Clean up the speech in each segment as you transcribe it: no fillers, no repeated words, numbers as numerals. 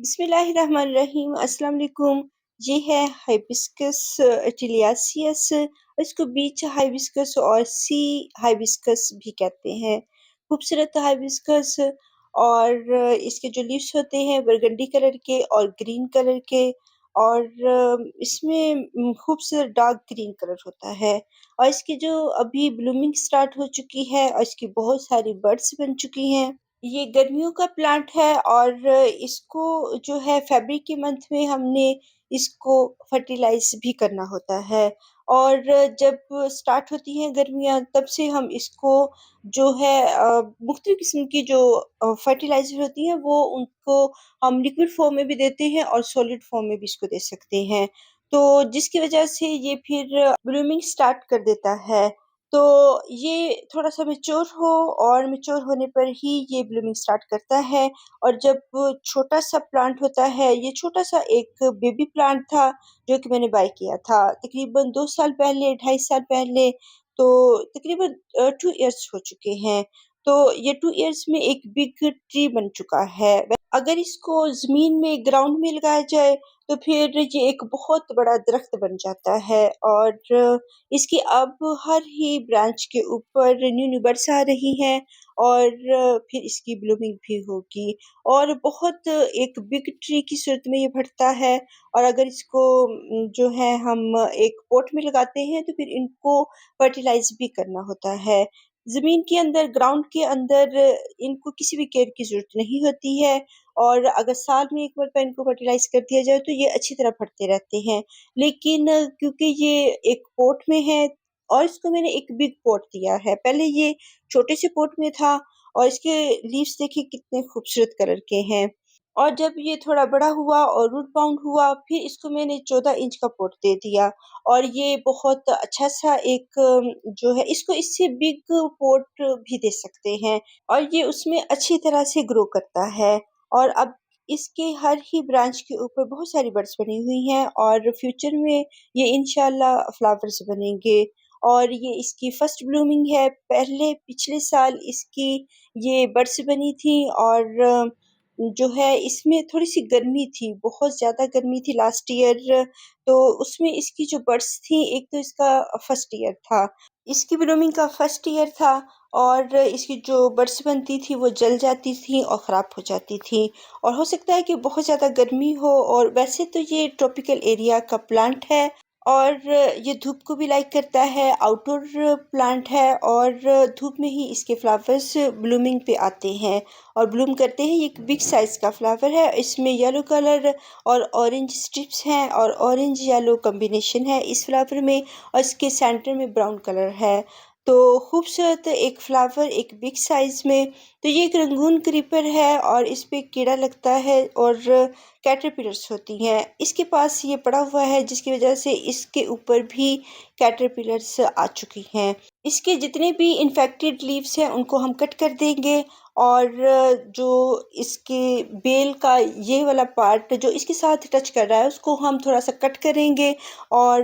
बिस्मिल्लाहिर्रहमानिर्रहीम अस्सलाम वालेकुम। ये है हाइबिस्कस टिलियासियस। इसको बीच हाइबिस्कस और सी हाइबिस्कस भी कहते हैं। खूबसूरत हाइबिस्कस और इसके जो लीव्स होते हैं बरगंडी कलर के और ग्रीन कलर के और इसमें खूबसूरत डार्क ग्रीन कलर होता है और इसकी जो अभी ब्लूमिंग स्टार्ट हो चुकी है और इसकी बहुत सारी बड्स बन चुकी हैं। ये गर्मियों का प्लांट है और इसको जो है फरवरी के मंथ में हमने इसको फर्टिलाइज भी करना होता है और जब स्टार्ट होती हैं गर्मियाँ तब से हम इसको जो है मुख्तलिफ किस्म की जो फर्टिलाइज़र होती हैं वो उनको हम लिक्विड फॉर्म में भी देते हैं और सॉलिड फॉर्म में भी इसको दे सकते हैं। तो जिसकी वजह से ये फिर ब्लूमिंग स्टार्ट कर देता है। तो ये थोड़ा-सा मैच्योर हो और मैच्योर होने पर ही ये ब्लूमिंग स्टार्ट करता है और जब छोटा-सा प्लांट होता है, ये छोटा-सा एक बेबी प्लांट था जो कि मैंने बाय किया था तकरीबन 2 साल पहले, ढाई साल पहले, तो तकरीबन 2 इयर्स हो चुके हैं। तो ये 2 इयर्स में एक बिग ट्री बन चुका है। अगर इसको ज़मीन में ग्राउंड में लगाया जाए तो फिर ये एक बहुत बड़ा दरख्त बन जाता है और इसकी अब हर ही ब्रांच के ऊपर न्यू-न्यू बड्स आ रही हैं और फिर इसकी ब्लूमिंग भी होगी और बहुत एक बिग ट्री की सूरत में ये बढ़ता है और अगर इसको जो है हम एक पॉट में लगाते हैं तो फिर इनको फर्टिलाइज़ भी करना होता है। ज़मीन के अंदर, ग्राउंड के अंदर इनको किसी भी केयर की ज़रूरत नहीं होती है और अगर साल में 1 मरतबा इनको फर्टिलाइज़ कर दिया जाए तो ये अच्छी तरह बढ़ते रहते हैं। लेकिन क्योंकि ये एक पॉट में है और इसको मैंने एक बिग पॉट दिया है। पहले ये छोटे से पॉट में था और इसके लीव्स देखिए कितने खूबसूरत कलर के हैं। और जब ये थोड़ा बड़ा हुआ और रूट बाउंड हुआ, फिर इसको मैंने 14 इंच का पॉट दे दिया और ये बहुत अच्छा-सा एक जो है इसको इससे बिग पॉट भी दे सकते हैं और ये उसमें अच्छी तरह से ग्रो करता है और अब इसके हर ही ब्रांच के ऊपर बहुत सारी बड्स बनी हुई हैं और फ्यूचर में ये इंशाल्लाह फ्लावर्स बनेंगे और ये इसकी फर्स्ट ब्लूमिंग है। पहले पिछले साल इसकी ये बड्स बनी थी और जो है इसमें थोड़ी-सी गर्मी थी, बहुत ज़्यादा गर्मी थी लास्ट ईयर तो उसमें इसकी जो बड्स थी, एक तो इसका फर्स्ट ईयर था। इसकी ब्लूमिंग का फर्स्ट ईयर था और इसकी जो बड्स बनती थी वो जल जाती थी और ख़राब हो जाती थी और हो सकता है कि बहुत ज़्यादा गर्मी हो और वैसे तो ये ट्रॉपिकल एरिया का प्लांट है और ये धूप को भी लाइक करता है, आउटडोर प्लांट है और धूप में ही इसके फ्लावर्स ब्लूमिंग पे आते हैं और ब्लूम करते हैं। ये एक बिग साइज़ का फ्लावर है, इसमें येलो कलर और ऑरेंज स्ट्रिप्स हैं और ऑरेंज येलो कॉम्बिनेशन है इस फ्लावर में और इसके सेंटर में ब्राउन कलर है। तो खूबसूरत एक फ्लावर एक बिग साइज़ में। तो ये एक रंगून क्रीपर है और इस पे कीड़ा लगता है और कैटरपिलर्स होती हैं। इसके पास ये पड़ा हुआ है जिसकी वजह से इसके ऊपर भी कैटरपिलर्स आ चुकी हैं। इसके जितने भी इन्फेक्टेड लीव्स हैं उनको हम कट कर देंगे और जो इसके बेल का ये वाला पार्ट जो इसके साथ टच कर रहा है उसको हम थोड़ा-सा कट करेंगे और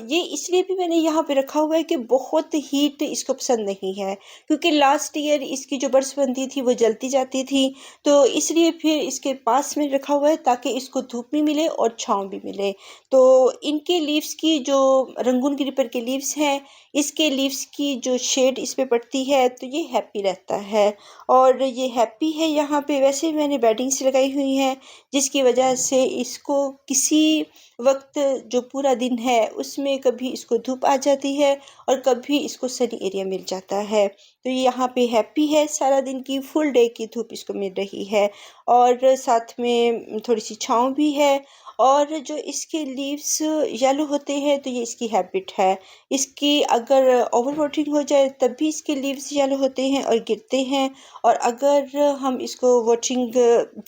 ये इसलिए भी मैंने यहाँ पे रखा हुआ है कि बहुत हीट इसको पसंद नहीं है क्योंकि लास्ट ईयर इसकी जो बड्स बनती थी वो जलती जाती थी, तो इसलिए फिर इसके पास में रखा हुआ है ताकि इसको धूप भी मिले और छाँव भी मिले। तो इनके लीव्स की जो रंगून क्रीपर के लीव्स हैं, इसके लीव्स की जो शेड इस पे पड़ती है तो ये हैप्पी रहता है और ये हैप्पी है यहाँ पे वैसे मैंने बेडिंग्स लगाई हुई हैं जिसकी वजह से इसको किसी वक्त जो पूरा दिन है उसमें कभी इसको धूप आ जाती है और कभी इसको सनी एरिया मिल जाता है। तो ये यहाँ पे हैप्पी है, सारा दिन की फुल डे की धूप इसको मिल रही है और साथ में थोड़ी-सी छाँव भी है और जो इसके लीव्स येलो होते हैं तो ये इसकी हैबिट है। इसकी अगर ओवर वाटरिंग हो जाए तब भी इसके लीव्स येलो होते हैं और गिरते हैं और अगर हम इसको वाटरिंग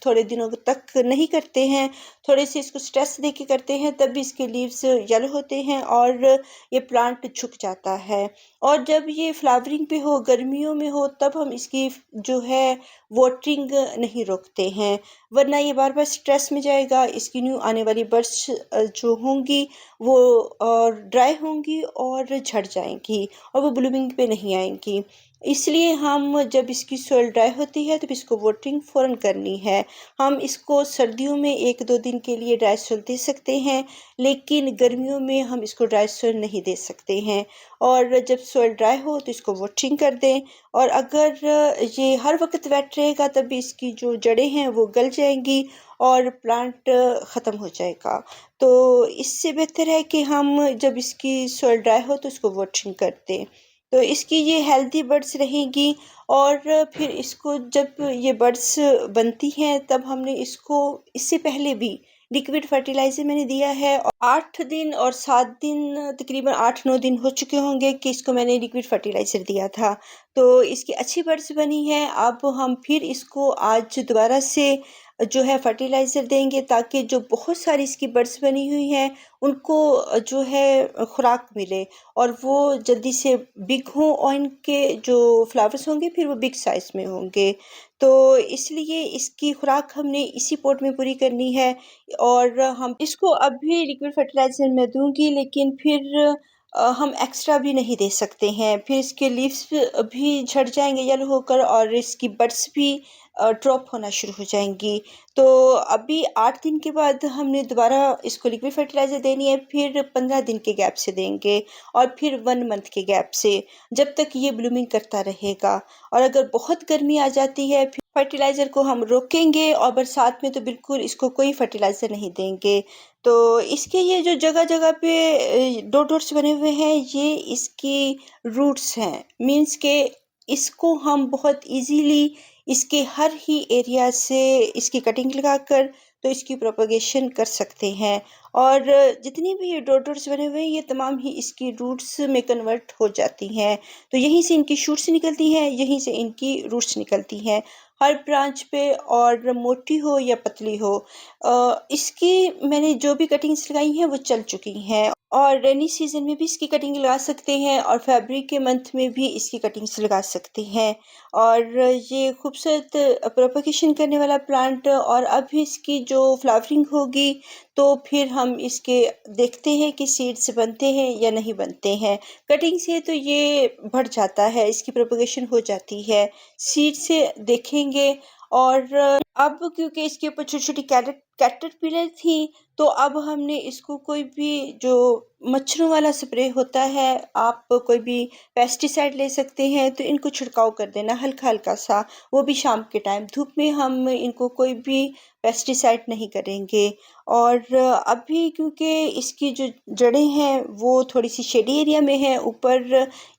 थोड़े दिनों तक नहीं करते हैं, थोड़े से इसको स्ट्रेस देके करते हैं तब भी इसके लीव्स येलो होते हैं और ये प्लांट झुक जाता है और जब ये फ्लावरिंग पे हो, गर्मियों में हो तब हम इसकी जो है वाटरिंग नहीं रोकते हैं, वरना ये बार-बार स्ट्रेस में जाएगा, इसकी न्यू आने वाली बड्स जो होंगी वो ड्राई होंगी और झड़ जाएँगी और वो ब्लूमिंग पे नहीं आएँगी। इसलिए हम जब इसकी सॉइल ड्राई होती है, तब इसको वाटरिंग फ़ौरन करनी है। हम इसको सर्दियों में 1-2 दिन के लिए ड्राई सॉइल दे सकते हैं, लेकिन गर्मियों में हम इसको ड्राई सॉइल नहीं दे सकते हैं। और जब सॉइल ड्राई हो तो इसको वाटरिंग कर दें, और अगर ये हर वक़्त वेट रहेगा, तब भी इसकी जो जड़ें हैं वो गल जाएँगी और प्लांट ख़त्म हो जाएगा। तो इससे बेहतर है कि हम जब इसकी सॉइल ड्राई हो तो इसको वाटरिंग कर दें। तो इसकी ये हेल्दी बड्स रहेगी, और फिर इसको जब ये बड्स बनती हैं, तब हमने इसको इससे पहले भी लिक्विड फर्टिलाइज़र मैंने दिया है, और 8 दिन और 7 दिन, तकरीबन 8-9 दिन हो चुके होंगे कि इसको मैंने लिक्विड फर्टिलाइज़र दिया था। तो इसकी अच्छी बड्स बनी हैं। अब हम फिर इसको आज दोबारा से जो है फर्टिलाइज़र देंगे, ताकि जो बहुत सारी इसकी बड्स बनी हुई हैं, उनको जो है खुराक मिले, और वो जल्दी से बिग हों, और इनके जो फ्लावर्स होंगे फिर वो बिग साइज़ में होंगे। तो इसलिए इसकी खुराक हमने इसी पॉट में पूरी करनी है, और हम इसको अभी लिक्विड फर्टिलाइज़र मैं दूँगी, लेकिन फिर हम एक्स्ट्रा भी नहीं दे सकते हैं। फिर इसके लीव्स भी झड़ जाएँगे येलो होकर, और इसकी बड्स भी ड्रॉप होना शुरू हो जाएँगी। तो अभी 8 दिन के बाद हमने दोबारा इसको लिक्विड फर्टिलाइज़र देनी है, फिर 15 दिन के गैप से देंगे, और फिर 1 मंथ के गैप से, जब तक ये ब्लूमिंग करता रहेगा। और अगर बहुत गर्मी आ जाती है, फिर फर्टिलाइज़र को हम रोकेंगे, और बरसात में तो बिल्कुल इसको कोई फर्टिलाइज़र नहीं देंगे। तो इसके ये जो जगह-जगह पे डॉट्स बने हुए हैं, ये इसकी रूट्स हैं। मीन्स के इसको हम बहुत ईज़िली इसके हर ही एरिया से इसकी कटिंग लगाकर तो इसकी प्रोपगेशन कर सकते हैं, और जितनी भी ये डॉट्स बने हुए हैं, ये तमाम ही इसकी रूट्स में कन्वर्ट हो जाती हैं। तो यहीं से इनकी शूट्स निकलती हैं, यहीं से इनकी रूट्स निकलती हैं, हर ब्रांच पे, और मोटी हो या पतली हो। इसकी मैंने जो भी कटिंग्स लगाई हैं वो चल चुकी हैं, और रेनी सीज़न में भी इसकी कटिंग लगा सकते हैं, और फरवरी के मंथ में भी इसकी कटिंग्स लगा सकते हैं। और ये खूबसूरत प्रोपगेशन करने वाला प्लांट, और अभी इसकी जो फ्लावरिंग होगी, तो फिर हम इसके देखते हैं कि सीड्स बनते हैं या नहीं बनते हैं। कटिंग से तो ये बढ़ जाता है, इसकी प्रोपगेशन हो जाती है। सीड से देखेंगे, और अब क्योंकि इसके ऊपर छोटी-छोटी कैटरपिलर थी, तो अब हमने इसको कोई भी जो मच्छरों वाला स्प्रे होता है, आप कोई भी पेस्टिसाइड ले सकते हैं, तो इनको छिड़काव कर देना हल्का-हल्का सा, वो भी शाम के टाइम। धूप में हम इनको कोई भी पेस्टिसाइड नहीं करेंगे। और अभी क्योंकि इसकी जो जड़ें हैं वो थोड़ी-सी शेडी एरिया में हैं, ऊपर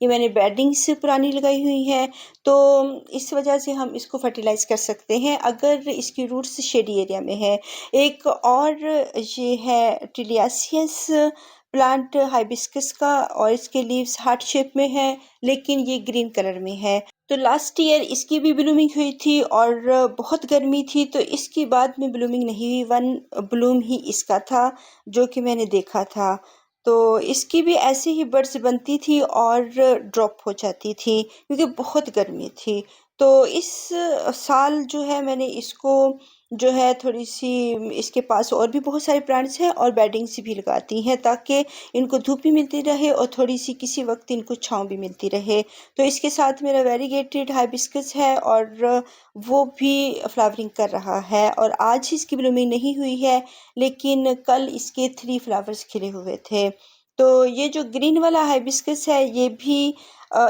ये मैंने बेडिंग्स पुरानी लगाई हुई हैं, तो इस वजह से हम इसको फर्टिलाइज़ कर सकते हैं अगर इसकी रूट्स शेडी एरिया में है। एक और ये है ट्रिलियासियस प्लांट हाइबिस्कस का, और इसके लीव्स हार्ट शेप में हैं, लेकिन ये ग्रीन कलर में है। तो लास्ट ईयर इसकी भी ब्लूमिंग हुई थी, और बहुत गर्मी थी, तो इसकी बाद में ब्लूमिंग नहीं हुई, 1 ब्लूम ही इसका था जो कि मैंने देखा था। तो इसकी भी ऐसे ही बड्स बनती थी और ड्रॉप हो जाती थी, क्योंकि बहुत गर्मी थी। तो इस साल जो है मैंने इसको जो है थोड़ी-सी, इसके पास और भी बहुत सारे प्लांट्स हैं, और बेडिंग्स भी लगाती हैं, ताकि इनको धूप भी मिलती रहे, और थोड़ी-सी किसी वक़्त इनको छाँव भी मिलती रहे। तो इसके साथ मेरा वेरीगेटेड हाइबिस्कस है, और वो भी फ्लावरिंग कर रहा है, और आज इसकी ब्लूमिंग नहीं हुई है, लेकिन कल इसके 3 फ्लावर्स खिले हुए थे। तो ये जो ग्रीन वाला हाइबिस्कस है, ये भी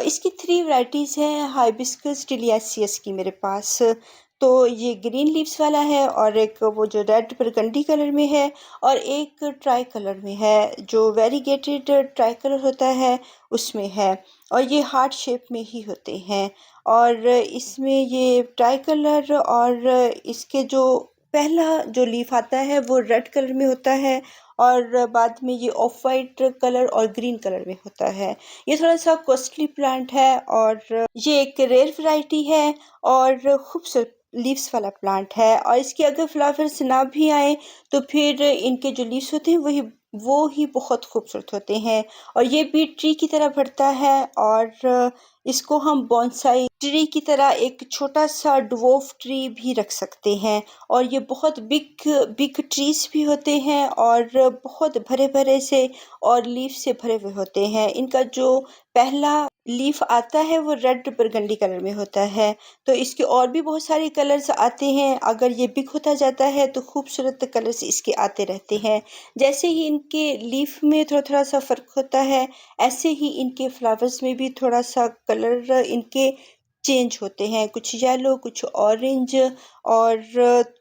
इसकी 3 वैराइटीज़ हैं हाइबिस्कस टिलियासियस की मेरे पास। तो ये ग्रीन लीव्स वाला है, और एक वो जो रेड बरगंडी कलर में है, और एक ट्राई कलर में है, जो वेरीगेटेड ट्राई कलर होता है उसमें है, और ये हार्ट शेप में ही होते हैं। और इसमें ये ट्राई कलर, और इसके जो पहला जो लीफ आता है वो रेड कलर में होता है, और बाद में ये ऑफ वाइट कलर और ग्रीन कलर में होता है। ये थोड़ा-सा कॉस्टली प्लांट है, और ये एक रेयर वैरायटी है, और खूबसूरत लीव्स वाला प्लांट है, और इसके अगर फ्लावर्स ना भी आएँ, तो फिर इनके जो लीव्स होते हैं वो ही बहुत खूबसूरत होते हैं, और ये भी ट्री की तरह बढ़ता है, और इसको हम बोनसाई ट्री की तरह एक छोटा-सा ड्वार्फ ट्री भी रख सकते हैं और ये बहुत बिग बिग ट्रीज़ भी होते हैं और बहुत भरे-भरे से और लीफ से भरे हुए होते हैं। इनका जो पहला लीफ आता है वो रेड बरगंडी कलर में होता है, तो इसके और भी बहुत सारे कलर्स आते हैं। अगर ये बिग होता जाता है तो खूबसूरत कलर्स इसके आते रहते हैं। जैसे ही इनके लीफ में थोड़ा-थोड़ा सा फ़र्क होता है, ऐसे ही इनके फ्लावर्स में भी थोड़ा-सा कलर इनके चेंज होते हैं, कुछ येलो, कुछ ऑरेंज और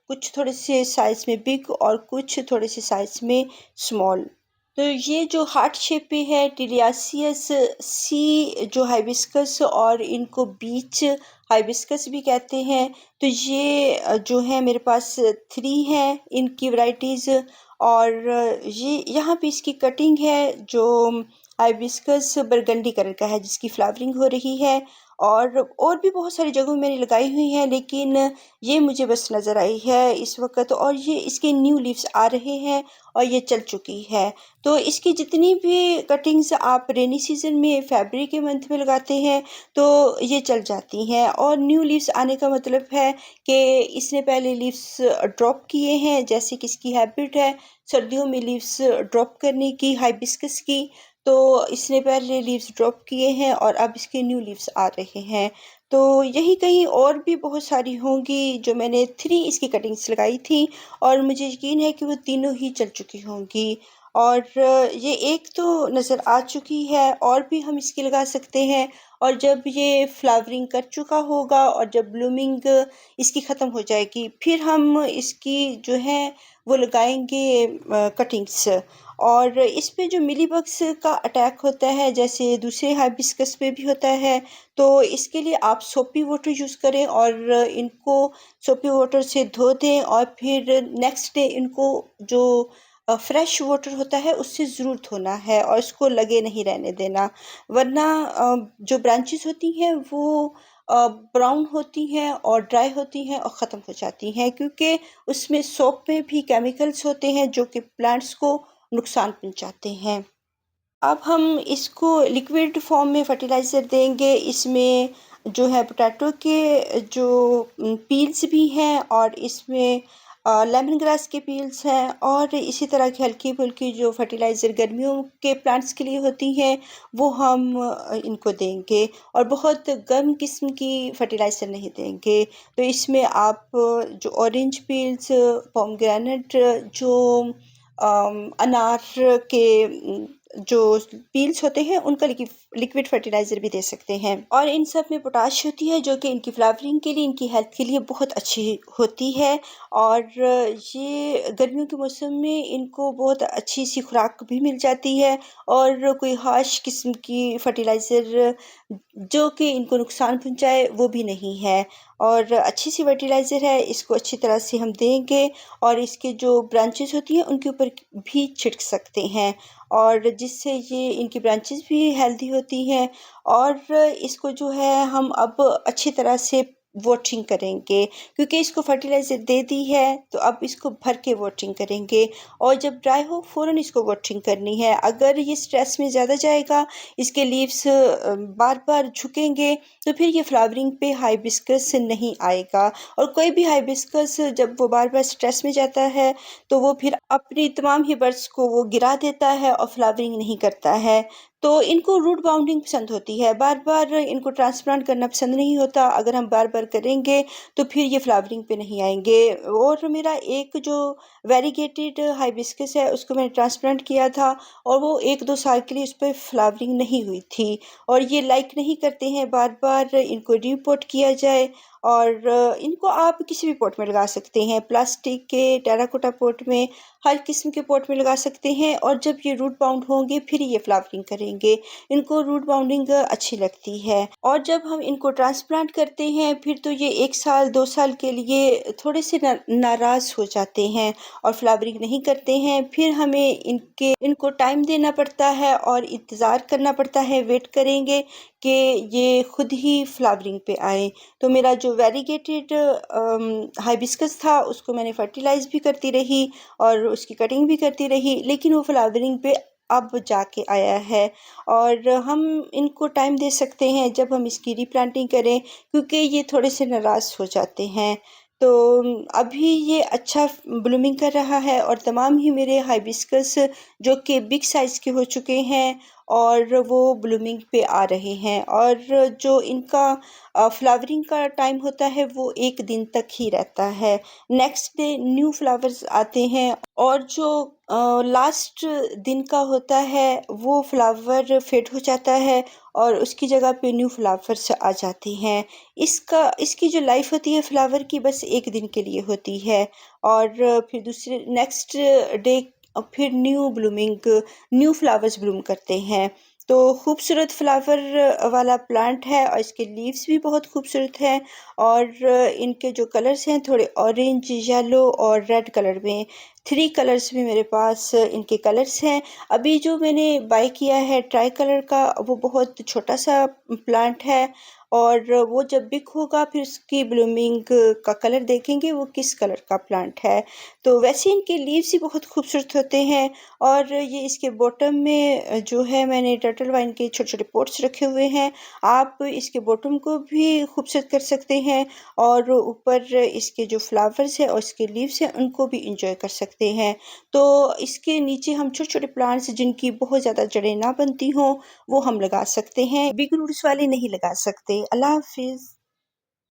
कुछ थोड़े से साइज़ में बिग और कुछ थोड़े से साइज़ में स्मॉल। तो ये जो हार्ट शेप में है टिलियासियस सी जो हाइबिस्कस और इनको बीच हाइबिस्कस भी कहते हैं। तो ये जो है मेरे पास 3 हैं इनकी वैराइटीज़ और ये यहाँ पे इसकी कटिंग है जो हाइबिस्कस बरगंडी कलर का है जिसकी फ्लावरिंग हो रही है और भी बहुत सारी जगहों मैंने लगाई हुई हैं लेकिन ये मुझे बस नज़र आई है इस वक़्त और ये इसके न्यू लीव्स आ रहे हैं और ये चल चुकी है। तो इसकी जितनी भी कटिंग्स आप रेनी सीज़न में फ़रवरी के मंथ में लगाते हैं तो ये चल जाती हैं और न्यू लीव्स आने का मतलब है कि इसने पहले लीव्स ड्रॉप किए हैं जैसे कि इसकी हैबिट है सर्दियों में लीव्स ड्रॉप करने की हाइबिस्कस की, तो इसने पहले लीव्स ड्रॉप किए हैं और अब इसके न्यू लीव्स आ रहे हैं। तो यहीं कहीं और भी बहुत सारी होंगी जो मैंने 3 इसकी कटिंग्स लगाई थी और मुझे यकीन है कि वो तीनों ही चल चुकी होंगी और ये एक तो नज़र आ चुकी है और भी हम इसकी लगा सकते हैं और जब ये फ्लावरिंग कर चुका होगा और जब ब्लूमिंग इसकी ख़त्म हो जाएगी फिर हम इसकी जो है वो लगाएंगे कटिंग्स और इस पे जो मिलीबग्स का अटैक होता है जैसे दूसरे हाइबिस्कस पे भी होता है तो इसके लिए आप सोपी वाटर यूज़ करें और इनको सोपी वाटर से धो दें और फिर नेक्स्ट डे इनको जो फ्रेश वाटर होता है उससे ज़रूर धोना है और इसको लगे नहीं रहने देना वरना जो ब्रांचेस होती हैं वो ब्राउन होती हैं और ड्राई होती हैं और ख़त्म हो जाती हैं क्योंकि उसमें सोप में भी केमिकल्स होते हैं जो कि प्लांट्स को नुकसान पहुंचाते हैं। अब हम इसको लिक्विड फॉर्म में फर्टिलाइज़र देंगे। इसमें जो है पोटैटो के जो पील्स भी हैं और इसमें लेमन ग्रास के पील्स हैं और इसी तरह की हल्की-फुल्की जो फर्टिलाइज़र गर्मियों के प्लांट्स के लिए होती हैं, वो हम इनको देंगे और बहुत गर्म किस्म की फर्टिलाइज़र नहीं देंगे। तो इसमें आप जो ऑरेंज पील्स, पोमेग्रेनेट जो अनार के जो पील्स होते हैं उनका लिक्विड फर्टिलाइज़र भी दे सकते हैं और इन सब में पोटाश होती है जो कि इनकी फ्लावरिंग के लिए इनकी हेल्थ के लिए बहुत अच्छी होती है और ये गर्मियों के मौसम में इनको बहुत अच्छी सी खुराक भी मिल जाती है और कोई हार्श किस्म की फर्टिलाइज़र जो कि इनको नुकसान पहुंचाए वो भी नहीं है और अच्छी सी फर्टिलाइज़र है इसको अच्छी तरह से हम देंगे और इसके जो ब्रांचेस होती हैं उनके ऊपर भी छिड़क सकते हैं और जिससे ये इनकी ब्रांचेस भी हेल्दी होती हैं और इसको जो है हम अब अच्छी तरह से वाटरिंग करेंगे क्योंकि इसको फर्टिलाइज़र दे दी है तो अब इसको भर के वाटरिंग करेंगे और जब ड्राई हो फ़ौरन इसको वाटरिंग करनी है। अगर ये स्ट्रेस में ज़्यादा जाएगा इसके लीव्स बार-बार झुकेंगे तो फिर ये फ्लावरिंग पे हाइबिस्कस नहीं आएगा और कोई भी हाइबिस्कस जब वो बार-बार स्ट्रेस में जाता है तो वो फिर अपनी तमाम ही बड्स को वो गिरा देता है और फ्लावरिंग नहीं करता है। तो इनको रूट बाउंडिंग पसंद होती है, बार-बार इनको ट्रांसप्लांट करना पसंद नहीं होता। अगर हम बार-बार करेंगे तो फिर ये फ्लावरिंग पे नहीं आएँगे और मेरा एक जो वेरीगेटेड हाइबिस्कस है उसको मैंने ट्रांसप्लांट किया था और वो 1-2 साल के लिए उस पे फ्लावरिंग नहीं हुई थी और ये लाइक नहीं करते हैं बार-बार इनको रीपॉट किया जाए और इनको आप किसी भी पॉट में लगा सकते हैं, प्लास्टिक के, टेराकोटा पॉट में, हर किस्म के पॉट में लगा सकते हैं और जब ये रूट बाउंड होंगे फिर ये फ्लावरिंग करेंगे। इनको रूट बाउंडिंग अच्छी लगती है और जब हम इनको ट्रांसप्लांट करते हैं फिर तो ये 1 साल 2 साल के लिए थोड़े से नाराज़ हो जाते हैं और फ्लावरिंग नहीं करते हैं। फिर हमें इनको टाइम देना पड़ता है और इंतज़ार करना पड़ता है, वेट करेंगे कि ये खुद ही फ्लावरिंग पे आएँ। तो मेरा जो वेरीगेटेड हाइबिस्कस था उसको मैंने फर्टिलाइज़ भी करती रही और उसकी कटिंग भी करती रही लेकिन वो फ्लावरिंग पे अब जाके आया है और हम इनको टाइम दे सकते हैं जब हम इसकी रीप्लांटिंग करें, क्योंकि ये थोड़े से नाराज़ हो जाते हैं। तो अभी ये अच्छा ब्लूमिंग कर रहा है और तमाम ही मेरे हाइबिस्कस जो कि बिग साइज़ के हो चुके हैं और वो ब्लूमिंग पे आ रहे हैं, और जो इनका फ्लावरिंग का टाइम होता है वो 1 दिन तक ही रहता है। नेक्स्ट डे न्यू फ्लावर्स आते हैं और जो लास्ट दिन का होता है वो फ्लावर फेड हो जाता है और उसकी जगह पे न्यू फ्लावर्स आ जाती हैं। इसकी जो लाइफ होती है फ्लावर की, बस 1 दिन के लिए होती है और फिर दूसरे नेक्स्ट डे फिर न्यू फ्लावर्स ब्लूम करते हैं। तो खूबसूरत फ्लावर वाला प्लांट है और इसके लीव्स भी बहुत खूबसूरत हैं और इनके जो कलर्स हैं थोड़े ऑरेंज, येलो और रेड कलर में, 3 कलर्स में मेरे पास इनके कलर्स हैं। अभी जो मैंने बाय किया है ट्राई कलर का, वो बहुत छोटा-सा प्लांट है और वो जब बिग होगा फिर उसकी ब्लूमिंग का कलर देखेंगे वो किस कलर का प्लांट है। तो वैसे इनके लीव्स ही बहुत खूबसूरत होते हैं और ये इसके बॉटम में जो है मैंने टर्टल वाइन के छोटे-छोटे पॉट्स रखे हुए हैं। आप इसके बॉटम को भी खूबसूरत कर सकते हैं और ऊपर इसके जो फ्लावर्स हैं और इसके लीव्स हैं उनको भी एंजॉय कर सकते हैं। तो इसके नीचे हम छोटे-छोटे प्लांट्स जिनकी बहुत ज़्यादा जड़ें ना बनती हों, वो हम लगा सकते हैं। बिग रूट्स वाले नहीं लगा सकते। अल्लाह हाफ़िज़।